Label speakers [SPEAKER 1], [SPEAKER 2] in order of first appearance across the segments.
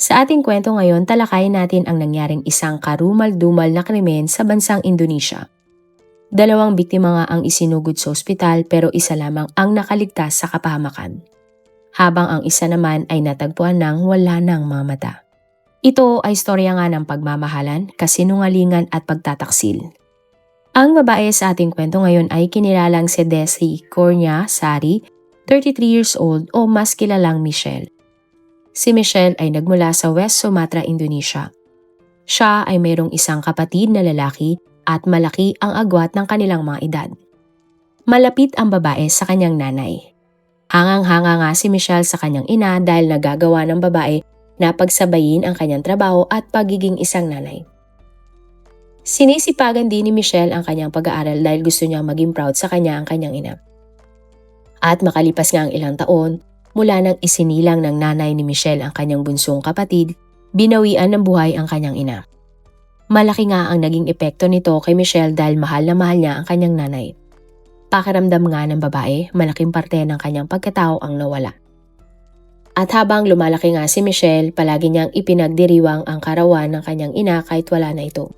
[SPEAKER 1] Sa ating kwento ngayon, talakayin natin ang nangyaring isang karumal-dumal na krimen sa bansang Indonesia. Dalawang biktima nga ang isinugod sa ospital pero isa lamang ang nakaligtas sa kapahamakan. Habang ang isa naman ay natagpuan ng wala ng mga mata. Ito ay istorya nga ng pagmamahalan, kasinungalingan at pagtataksil. Ang babae sa ating kwento ngayon ay kinilalang si Desi Cornia Sari, 33 years old o mas kilalang Michelle. Si Michelle ay nagmula sa West Sumatra, Indonesia. Siya ay mayroong isang kapatid na lalaki at malaki ang agwat ng kanilang mga edad. Malapit ang babae sa kanyang nanay. Hangang-hanga nga si Michelle sa kanyang ina dahil nagagawa ng babae na pagsabayin ang kanyang trabaho at pagiging isang nanay. Sinisipagan din ni Michelle ang kanyang pag-aaral dahil gusto niyang maging proud sa kanya ang kanyang ina. At makalipas nga ang ilang taon, mula nang isinilang ng nanay ni Michelle ang kanyang bunsong kapatid, binawian ng buhay ang kanyang ina. Malaki nga ang naging epekto nito kay Michelle dahil mahal na mahal niya ang kanyang nanay. Pakiramdam nga ng babae, malaking parte ng kanyang pagkatao ang nawala. At habang lumalaki nga si Michelle, palagi niyang ipinagdiriwang ang karawan ng kanyang ina kahit wala na ito.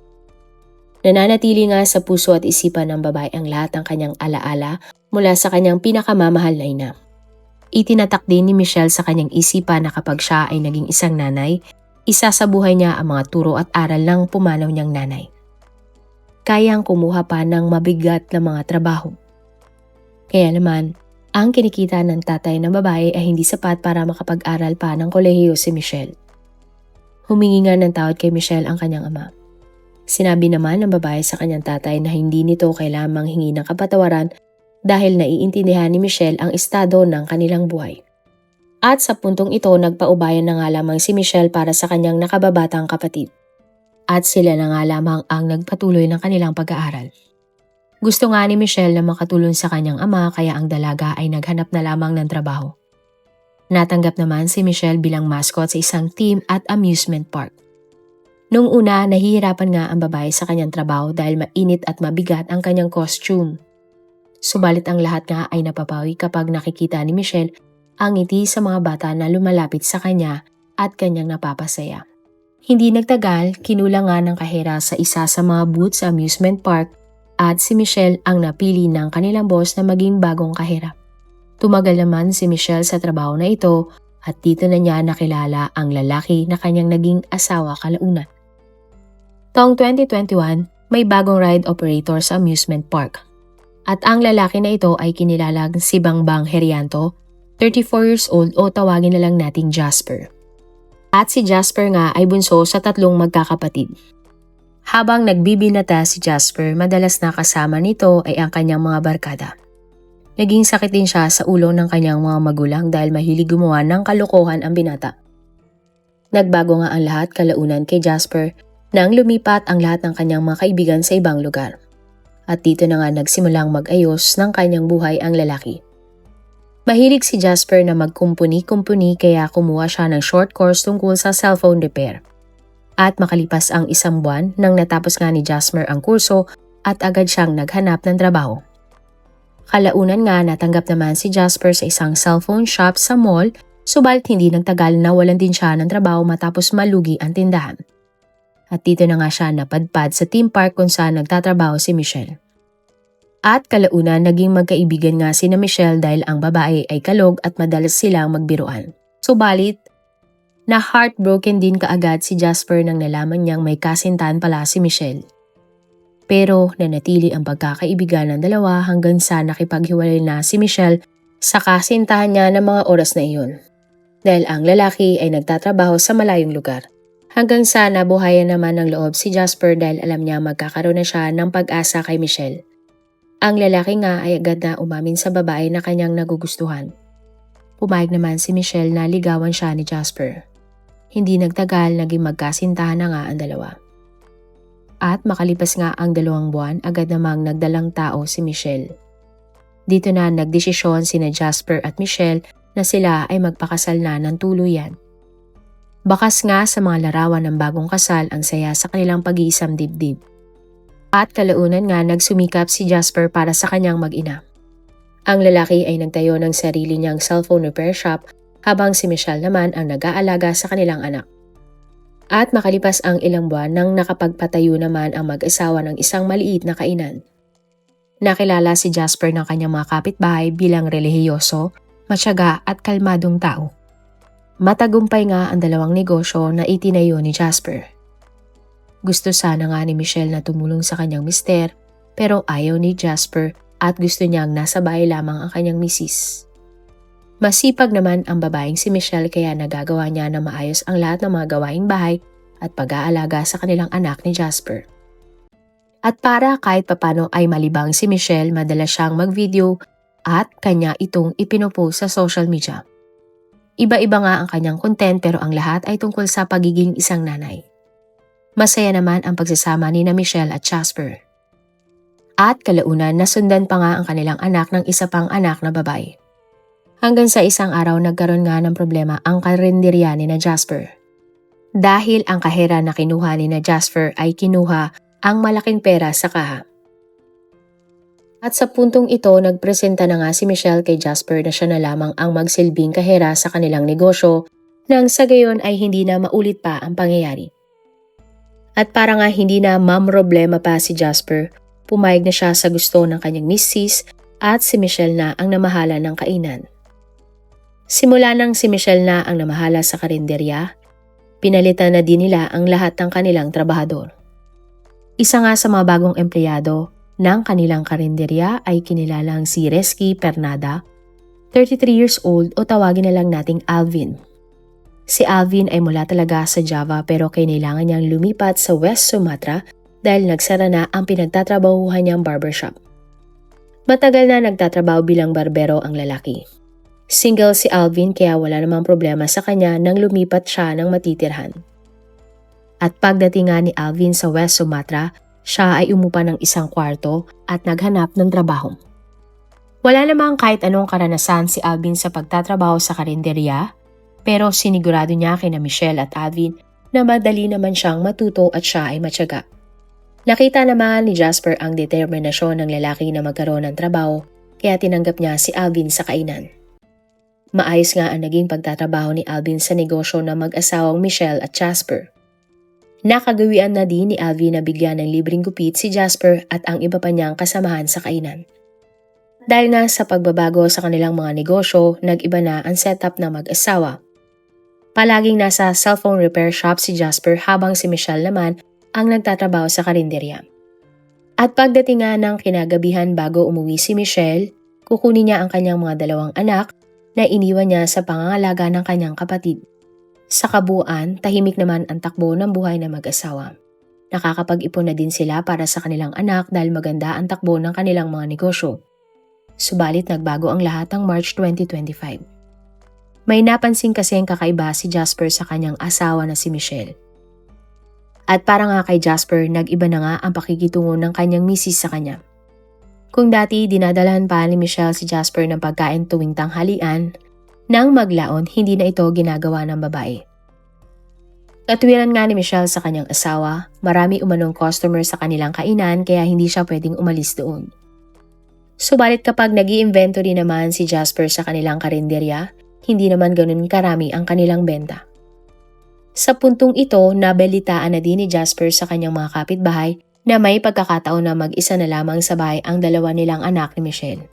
[SPEAKER 1] Nananatili nga sa puso at isipan ng babae ang lahat ng kanyang alaala mula sa kanyang pinakamamahal na ina. Itinatak din ni Michelle sa kanyang isipan na kapag siya ay naging isang nanay, isa sa buhay niya ang mga turo at aral ng pumanaw niyang nanay. Kayang kumuha pa ng mabigat na mga trabaho. Kaya naman, ang kinikita ng tatay ng babae ay hindi sapat para makapag-aral pa ng kolehiyo si Michelle. Humingi nga ng tawad kay Michelle ang kanyang ama. Sinabi naman ng babae sa kanyang tatay na hindi nito kailangang manghingi ng kapatawaran dahil naiintindihan ni Michelle ang estado ng kanilang buhay. At sa puntong ito, nagpaubayan na nga lamang si Michelle para sa kanyang nakababatang kapatid. At sila na nga lamang ang nagpatuloy ng kanilang pag-aaral. Gusto nga ni Michelle na makatulong sa kanyang ama kaya ang dalaga ay naghanap na lamang ng trabaho. Natanggap naman si Michelle bilang mascot sa isang team at amusement park. Noong una, nahihirapan nga ang babae sa kanyang trabaho dahil mainit at mabigat ang kanyang costume. Subalit ang lahat nga ay napapawi kapag nakikita ni Michelle ang ngiti sa mga bata na lumalapit sa kanya at kanyang napapasaya. Hindi nagtagal, kinulang nga ng kahera sa isa sa mga booth sa amusement park at si Michelle ang napili ng kanilang boss na maging bagong kahera. Tumagal naman si Michelle sa trabaho na ito at dito na niya nakilala ang lalaki na kanyang naging asawa kalaunan. Taong 2021, may bagong ride operator sa amusement park. At ang lalaki na ito ay kinilalang si Bangbang Herianto, 34 years old o tawagin na lang nating Jasper. At si Jasper nga ay bunso sa tatlong magkakapatid. Habang nagbibinata si Jasper, madalas na kasama nito ay ang kanyang mga barkada. Naging sakit din siya sa ulo ng kanyang mga magulang dahil mahilig gumawa ng kalokohan ang binata. Nagbago nga ang lahat kalaunan kay Jasper nang lumipat ang lahat ng kanyang mga kaibigan sa ibang lugar. At dito na nga nagsimulang mag-ayos ng kanyang buhay ang lalaki. Mahilig si Jasper na magkumpuni-kumpuni kaya kumuha siya ng short course tungkol sa cellphone repair. At makalipas ang isang buwan nang natapos nga ni Jasper ang kurso at agad siyang naghanap ng trabaho. Kalaunan nga natanggap naman si Jasper sa isang cellphone shop sa mall, subalit hindi nagtagal nawalan din siya ng trabaho matapos malugi ang tindahan. At dito na nga siya napadpad sa theme park kung saan nagtatrabaho si Michelle. At kalaunan naging magkaibigan nga si na Michelle dahil ang babae ay kalog at madalas silang magbiruan. Subalit, na heartbroken din kaagad si Jasper nang nalaman niyang may kasintahan pala si Michelle. Pero nanatili ang pagkakaibigan ng dalawa hanggang sa nakipaghiwalay na si Michelle sa kasintahan niya ng mga oras na iyon. Dahil ang lalaki ay nagtatrabaho sa malayong lugar. Hanggang sa nabuhayan naman ng loob si Jasper dahil alam niya magkakaroon na siya ng pag-asa kay Michelle. Ang lalaki nga ay agad na umamin sa babae na kanyang nagugustuhan. Pumayag naman si Michelle na ligawan siya ni Jasper. Hindi nagtagal, naging magkasintahan na nga ang dalawa. At makalipas nga ang 2 buwan, agad namang nagdalang tao si Michelle. Dito na nagdesisyon sina Jasper at Michelle na sila ay magpakasal na ng tuluyan. Bakas nga sa mga larawan ng bagong kasal ang saya sa kanilang pag-iisang dibdib. At kalaunan nga nagsumikap si Jasper para sa kanyang mag-ina. Ang lalaki ay nagtayo ng sarili niyang cellphone repair shop habang si Michelle naman ang nag-aalaga sa kanilang anak. At makalipas ang ilang buwan nang nakapagpatayo naman ang mag-asawa ng isang maliit na kainan. Nakilala si Jasper ng kanyang mga kapitbahay bilang relihiyoso, matyaga at kalmadong tao. Matagumpay nga ang dalawang negosyo na itinayo ni Jasper. Gusto sana nga ni Michelle na tumulong sa kanyang mister, pero ayaw ni Jasper at gusto niyang nasa bahay lamang ang kanyang misis. Masipag naman ang babaeng si Michelle kaya nagagawa niya na maayos ang lahat ng mga gawaing bahay at pag-aalaga sa kanilang anak ni Jasper. At para kahit papano ay malibang si Michelle, madalas siyang mag-video at kanya itong ipinopost sa social media. Iba-iba nga ang kanyang content pero ang lahat ay tungkol sa pagiging isang nanay. Masaya naman ang pagsasama ni na Michelle at Jasper. At kalaunan nasundan pa nga ang kanilang anak ng isa pang anak na babae. Hanggang sa isang araw nagkaroon nga ng problema ang karinderya ni na Jasper. Dahil ang kahera na kinuha ni na Jasper ay kinuha ang malaking pera sa kaha. At sa puntong ito nagpresenta na nga si Michelle kay Jasper na siya na lamang ang magsilbing kahera sa kanilang negosyo nang sa gayon ay hindi na maulit pa ang pangyayari. At para nga hindi na mamroblema pa si Jasper, pumayag na siya sa gusto ng kanyang misis at si Michelle na ang namahala ng kainan. Simula nang si Michelle na ang namahala sa karinderya, pinalitan na din nila ang lahat ng kanilang trabahador. Isa nga sa mga bagong empleyado ng kanilang karinderya ay kinilalang si Resky Pernada, 33 years old o tawagin na lang nating Alvin. Si Alvin ay mula talaga sa Java pero kailangan niyang lumipat sa West Sumatra dahil nagsara na ang pinagtatrabahuhan niyang barbershop. Matagal na nagtatrabaho bilang barbero ang lalaki. Single si Alvin kaya wala namang problema sa kanya nang lumipat siya ng matitirhan. At pagdating nga ni Alvin sa West Sumatra, siya ay umupa ng isang kwarto at naghanap ng trabaho. Wala namang kahit anong karanasan si Alvin sa pagtatrabaho sa karinderya, pero sinigurado niya kina Michelle at Alvin na madali naman siyang matuto at siya ay matyaga. Nakita naman ni Jasper ang determinasyon ng lalaki na magkaroon ng trabaho kaya tinanggap niya si Alvin sa kainan. Maayos nga ang naging pagtatrabaho ni Alvin sa negosyo ng mag-asawang Michelle at Jasper. Nakagawian na din ni Alvin na bigyan ng libreng gupit si Jasper at ang iba pa niyang kasamahan sa kainan. Dahil nga sa pagbabago sa kanilang mga negosyo, nag-iba na ang setup ng mag-asawa. Palaging nasa cellphone repair shop si Jasper habang si Michelle naman ang nagtatrabaho sa karinderya. At pagdating nga ng kinagabihan bago umuwi si Michelle, kukunin niya ang kanyang mga dalawang anak na iniwan niya sa pangangalaga ng kanyang kapatid. Sa kabuuan, tahimik naman ang takbo ng buhay ng mag-asawa. Nakakapag-ipon na din sila para sa kanilang anak dahil maganda ang takbo ng kanilang mga negosyo. Subalit nagbago ang lahat ng March 2025. May napansin kasing kakaiba si Jasper sa kanyang asawa na si Michelle. At para nga kay Jasper, nag-iba na nga ang pakikitungo ng kanyang misis sa kanya. Kung dati dinadalahan pa ni Michelle si Jasper ng pagkain tuwing tanghalian, nang maglaon hindi na ito ginagawa ng babae. Katwiran nga ni Michelle sa kanyang asawa, marami umanong customer sa kanilang kainan kaya hindi siya pwedeng umalis doon. Subalit kapag nag-i-inventory naman si Jasper sa kanilang karinderya, hindi naman ganun karami ang kanilang benta. Sa puntong ito, nabalitaan na din ni Jasper sa kanyang mga kapitbahay na may pagkakataon na mag-isa na lamang sa bahay ang dalawa nilang anak ni Michelle.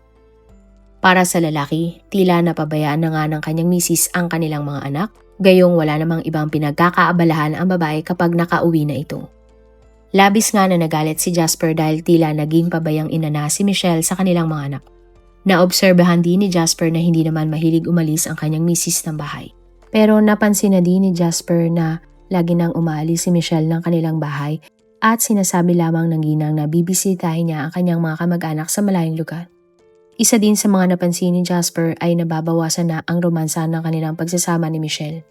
[SPEAKER 1] Para sa lalaki, tila napabayaan na nga ng kanyang misis ang kanilang mga anak, gayong wala namang ibang pinagkakaabalahan ang babae kapag nakauwi na ito. Labis nga na nagalit si Jasper dahil tila naging pabayang ina na si Michelle sa kanilang mga anak. Naobserbahan din ni Jasper na hindi naman mahilig umalis ang kanyang misis ng bahay. Pero napansin na din ni Jasper na lagi nang umaalis si Michelle ng kanilang bahay at sinasabi lamang ng ginang na bibisitahin niya ang kanyang mga kamag-anak sa malayong lugar. Isa din sa mga napansin ni Jasper ay nababawasan na ang romansa ng kanilang pagsasama ni Michelle.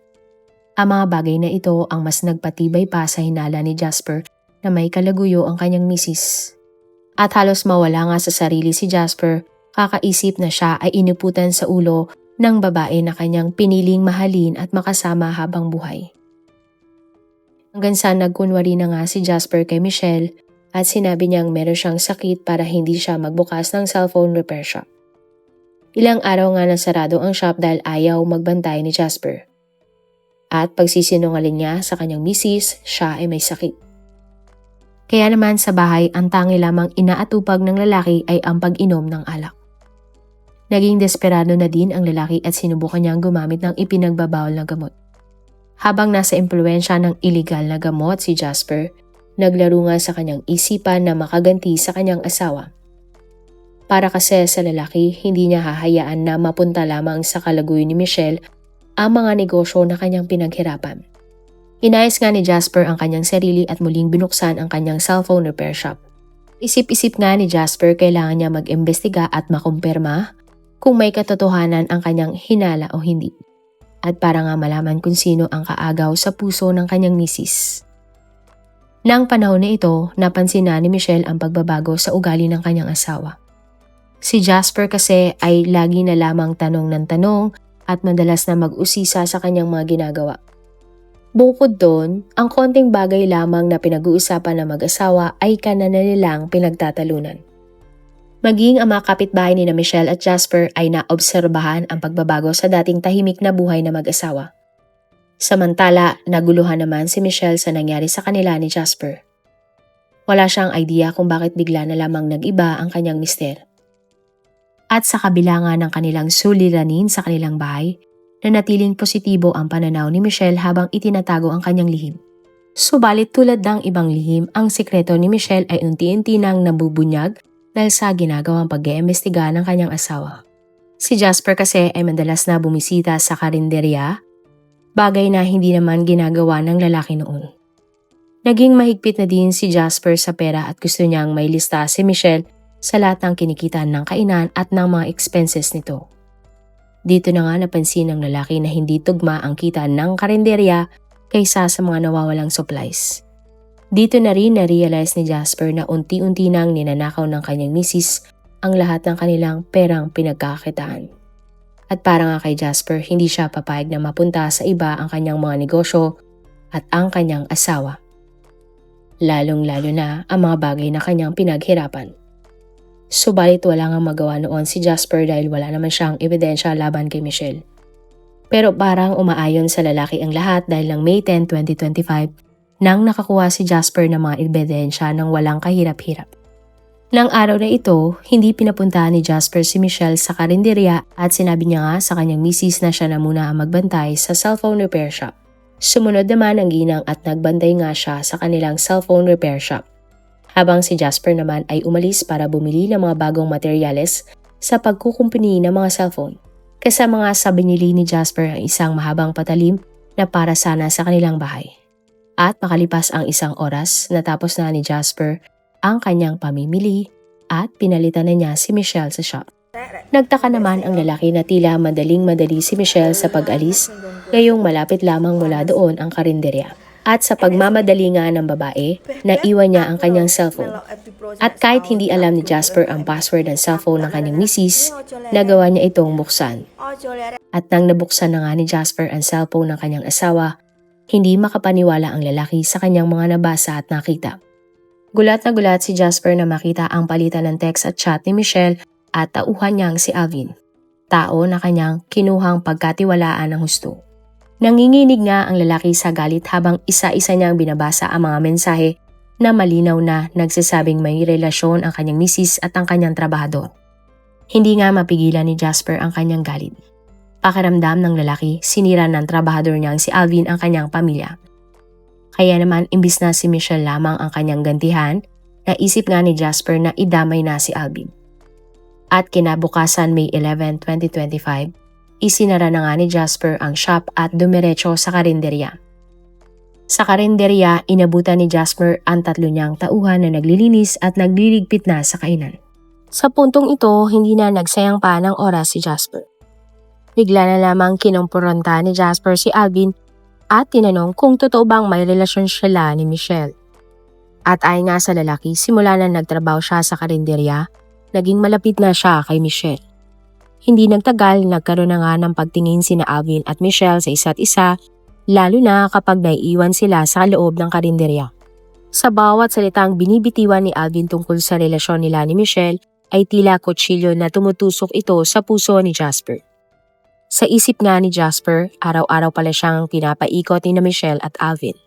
[SPEAKER 1] Ang mga bagay na ito ang mas nagpatibay pa sa hinala ni Jasper na may kalaguyo ang kanyang misis. At halos mawala nga sa sarili si Jasper, kakaisip na siya ay inuputan sa ulo ng babae na kanyang piniling mahalin at makasama habang buhay. Hanggang sa nagkunwari na nga si Jasper kay Michelle at sinabi niyang meron siyang sakit para hindi siya magbukas ng cellphone repair shop. Ilang araw nga nasarado ang shop dahil ayaw magbantay ni Jasper. At pagsisinungaling niya sa kanyang misis, siya ay may sakit. Kaya naman sa bahay, ang tangi lamang inaatupag ng lalaki ay ang pag-inom ng alak. Naging desperado na din ang lalaki at sinubukan niyang gumamit ng ipinagbabawal na gamot. Habang nasa impluwensya ng iligal na gamot si Jasper, naglaro nga sa kanyang isipan na makaganti sa kanyang asawa. Para kasi sa lalaki, hindi niya hahayaan na mapunta lamang sa kalaguyo ni Michelle ang mga negosyo na kanyang pinaghirapan. Inayos nga ni Jasper ang kanyang sarili at muling binuksan ang kanyang cellphone repair shop. Isip-isip nga ni Jasper kailangan niya mag-imbestiga at makumpirma kung may katotohanan ang kanyang hinala o hindi. At para nga malaman kung sino ang kaagaw sa puso ng kanyang misis. Nang panahon na ito, napansin na ni Michelle ang pagbabago sa ugali ng kanyang asawa. Si Jasper kasi ay lagi na lamang tanong ng tanong at madalas na mag-usisa sa kanyang mga ginagawa. Bukod doon, ang konting bagay lamang na pinag-uusapan ng mag-asawa ay kanana nilang pinagtatalunan. Maging ang mga kapitbahay ni na Michelle at Jasper ay naobserbahan ang pagbabago sa dating tahimik na buhay na mag-asawa. Samantala, naguluhan naman si Michelle sa nangyari sa kanila ni Jasper. Wala siyang idea kung bakit bigla na lamang nag-iba ang kanyang mister. At sa kabila nga ng kanilang suliranin sa kanilang bahay, nanatiling positibo ang pananaw ni Michelle habang itinatago ang kanyang lihim. Subalit tulad ng ibang lihim, ang sikreto ni Michelle ay unti-unti nang nabubunyag dahil sa ginagawang pag-iimbestiga ng kanyang asawa. Si Jasper kasi ay madalas na bumisita sa karinderya, bagay na hindi naman ginagawa ng lalaki noon. Naging mahigpit na din si Jasper sa pera at gusto niyang may lista si Michelle sa lahat ng kinikitan ng kainan at ng mga expenses nito. Dito na nga napansin ng lalaki na hindi tugma ang kita ng karinderya kaysa sa mga nawawalang supplies. Dito na rin na-realize ni Jasper na unti-unti nang ninanakaw ng kanyang misis ang lahat ng kanilang perang pinagkakakitaan. At para nga kay Jasper, hindi siya papayag na mapunta sa iba ang kanyang mga negosyo at ang kanyang asawa. Lalong-lalo na ang mga bagay na kanyang pinaghirapan. Subalit wala nga magawa noon si Jasper dahil wala naman siyang ebidensya laban kay Michelle. Pero parang umaayon sa lalaki ang lahat dahil ng May 10, 2025 nang nakakuha si Jasper ng mga ebidensya ng walang kahirap-hirap. Nang araw na ito, hindi pinapuntahan ni Jasper si Michelle sa karinderya at sinabi niya nga sa kanyang misis na siya na muna ang magbantay sa cellphone repair shop. Sumunod naman ang ginang at nagbantay nga siya sa kanilang cellphone repair shop. Habang si Jasper naman ay umalis para bumili ng mga bagong materyales sa pagkukumpuni ng mga cellphone. Kasama nga sa binili ni Jasper ang isang mahabang patalim na para sana sa kanilang bahay. At makalipas ang isang oras, natapos na ni Jasper ang kanyang pamimili at pinalitan na niya si Michelle sa shop. Nagtaka naman ang lalaki na tila madaling-madali si Michelle sa pag-alis, ngayong malapit lamang mula doon ang karinderya. At sa pagmamadali nga ng babae, naiwan niya ang kanyang cellphone. At kahit hindi alam ni Jasper ang password ng cellphone ng kanyang misis, nagawa niya itong buksan. At nang nabuksan na nga ni Jasper ang cellphone ng kanyang asawa, hindi makapaniwala ang lalaki sa kanyang mga nabasa at nakita. Gulat na gulat si Jasper na makita ang palitan ng text at chat ni Michelle at tauhan niyang si Alvin, tao na kanyang kinuhang pagkatiwalaan ng husto. Nanginginig nga ang lalaki sa galit habang isa-isa niyang binabasa ang mga mensahe na malinaw na nagsasabing may relasyon ang kanyang misis at ang kanyang trabahador. Hindi nga mapigilan ni Jasper ang kanyang galit. Pakiramdam ng lalaki, sinira ng trabahador niyang si Alvin ang kanyang pamilya. Kaya naman imbis na si Michelle lamang ang kanyang gantihan, naisip nga ni Jasper na idamay na si Alvin. At kinabukasan May 11, 2025, isinara na nga ni Jasper ang shop at dumiretso sa karinderya. Sa karinderya, inabutan ni Jasper ang tatlo niyang tauhan na naglilinis at nagliligpit na sa kainan. Sa puntong ito, hindi na nagsayang pa ng oras si Jasper. Bigla na lamang kinumpronta ni Jasper si Alvin at tinanong kung totoo bang may relasyon sila ni Michelle. At ayon nga sa lalaki, simula na nagtrabaho siya sa karinderya, naging malapit na siya kay Michelle. Hindi nagtagal, nagkaroon na nga ng pagtingin sina Alvin at Michelle sa isa't isa, lalo na kapag naiiwan sila sa loob ng karinderya. Sa bawat salitang binibitiwan ni Alvin tungkol sa relasyon nila ni Michelle, ay tila kutsilyo na tumutusok ito sa puso ni Jasper. Sa isip nga ni Jasper, araw-araw pala siyang pinapaikot ni na Michelle at Alvin.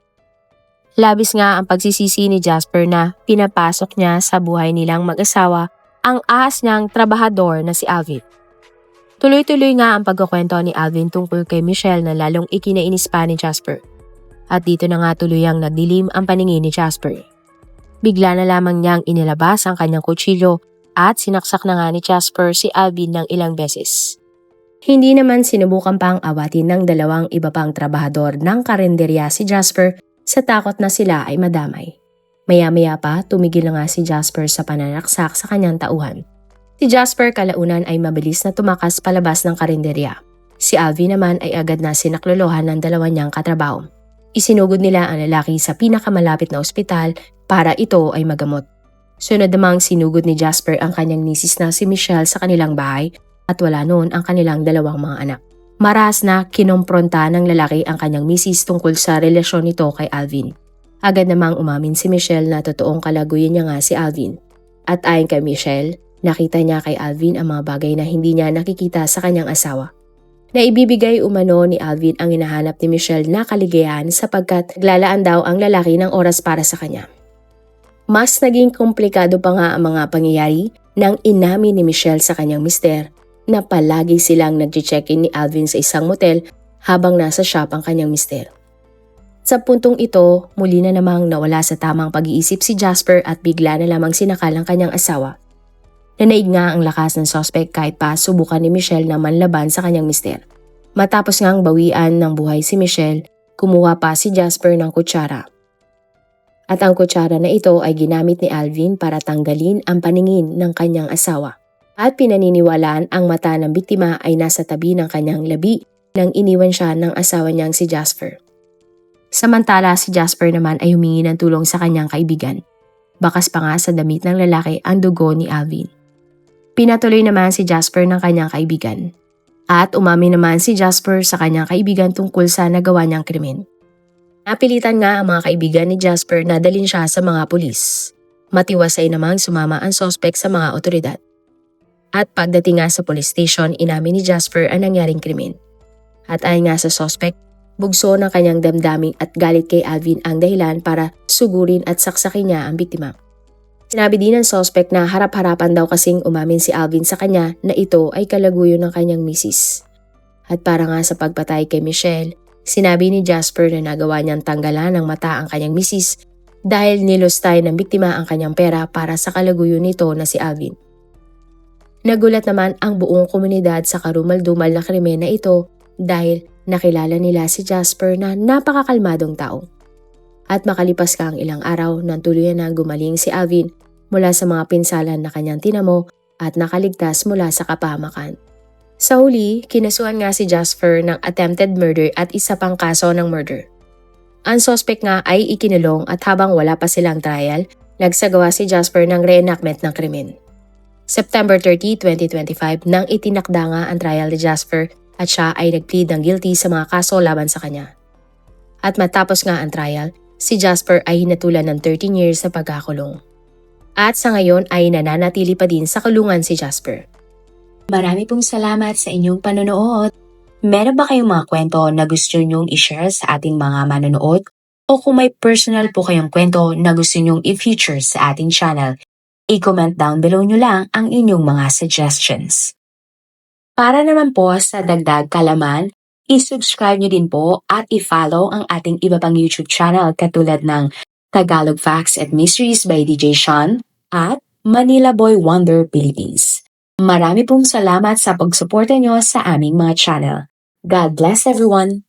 [SPEAKER 1] Labis nga ang pagsisisi ni Jasper na pinapasok niya sa buhay nilang mag-asawa ang ahas niyang trabahador na si Alvin. Tuloy-tuloy nga ang pagkukwento ni Alvin tungkol kay Michelle na lalong ikinainis pa ni Jasper. At dito na nga tuluyang nagdilim ang paningin ni Jasper. Bigla na lamang niyang inilabas ang kanyang kutsilyo at sinaksak na nga ni Jasper si Alvin ng ilang beses. Hindi naman sinubukan pang awatin ng dalawang iba pang trabahador ng karinderya si Jasper sa takot na sila ay madamay. Maya-maya pa, tumigil na nga si Jasper sa pananaksak sa kanyang tauhan. Si Jasper kalaunan ay mabilis na tumakas palabas ng karinderya. Si Alvin naman ay agad na sinaklolohan ng dalawa niyang katrabaho. Isinugod nila ang lalaki sa pinakamalapit na ospital para ito ay magamot. Sunod namang sinugod ni Jasper ang kanyang misis na si Michelle sa kanilang bahay at wala noon ang kanilang dalawang mga anak. Marahas na kinompronta ng lalaki ang kanyang misis tungkol sa relasyon nito kay Alvin. Agad namang umamin si Michelle na totoong kalaguyan niya nga si Alvin. At ayon kay Michelle, nakita niya kay Alvin ang mga bagay na hindi niya nakikita sa kanyang asawa. Naibibigay umano ni Alvin ang hinahanap ni Michelle na kaligayahan sapagkat naglalaan daw ang lalaki ng oras para sa kanya. Mas naging komplikado pa nga ang mga pangyayari nang inamin ni Michelle sa kanyang mister na palagi silang nag-check-in ni Alvin sa isang motel habang nasa shop ang kanyang mister. Sa puntong ito, muli na namang nawala sa tamang pag-iisip si Jasper at bigla na lamang sinakal ang kanyang asawa. Nanaig nga ang lakas ng suspect kahit pa subukan ni Michelle na manlaban sa kanyang mister. Matapos ngang bawian ng buhay si Michelle, kumuha pa si Jasper ng kutsara. At ang kutsara na ito ay ginamit ni Alvin para tanggalin ang paningin ng kanyang asawa. At pinaniniwalaan ang mata ng biktima ay nasa tabi ng kanyang labi nang iniwan siya ng asawa niyang si Jasper. Samantala si Jasper naman ay humingi ng tulong sa kanyang kaibigan. Bakas pa nga sa damit ng lalaki ang dugo ni Alvin. Pinatuloy naman si Jasper ng kanyang kaibigan. At umamin naman si Jasper sa kanyang kaibigan tungkol sa nagawa niyang krimen. Napilitan nga ang mga kaibigan ni Jasper na dalhin siya sa mga pulis. Matiwasay namang sumama ang suspect sa mga otoridad. At pagdating nga sa police station, inamin ni Jasper ang nangyaring krimen. At ayon nga sa suspect, bugso ng kanyang damdamin at galit kay Alvin ang dahilan para sugurin at saksakin niya ang biktima. Sinabi din ng suspect na harap-harapan daw kasing umamin si Alvin sa kanya na ito ay kalaguyo ng kanyang misis. At para nga sa pagpatay kay Michelle, sinabi ni Jasper na nagawa niyang tanggalan ng mata ang kanyang misis dahil nilustay ng biktima ang kanyang pera para sa kalaguyo nito na si Alvin. Nagulat naman ang buong komunidad sa karumal-dumal na krimen na ito dahil nakilala nila si Jasper na napakakalmadong tao. At makalipas ka ang ilang araw nang tuluyan na gumaling si Alvin mula sa mga pinsalan na kanyang tinamo at nakaligtas mula sa kapahamakan. Sa huli, kinasuhan nga si Jasper ng attempted murder at isa pang kaso ng murder. Ang suspect nga ay ikinulong at habang wala pa silang trial, nagsagawa si Jasper ng reenactment ng krimen. September 30, 2025 nang itinakda nga ang trial ni Jasper at siya ay nagplead ng guilty sa mga kaso laban sa kanya. At matapos nga ang trial, si Jasper ay hinatulan ng 13 years sa pagkakulong. At sa ngayon ay nananatili pa din sa kulungan si Jasper.
[SPEAKER 2] Marami pong salamat sa inyong panonood. Meron ba kayong mga kwento na gusto nyong i-share sa ating mga manonood? O kung may personal po kayong kwento na gusto nyong i-feature sa ating channel, i-comment down below nyo lang ang inyong mga suggestions. Para naman po sa dagdag kalaman, i-subscribe nyo din po at i-follow ang ating iba pang YouTube channel katulad ng Tagalog Facts and Mysteries by DJ Sean at Manila Boy Wonder Philippines. Marami pong salamat sa pagsuporta nyo sa aming mga channel. God bless everyone!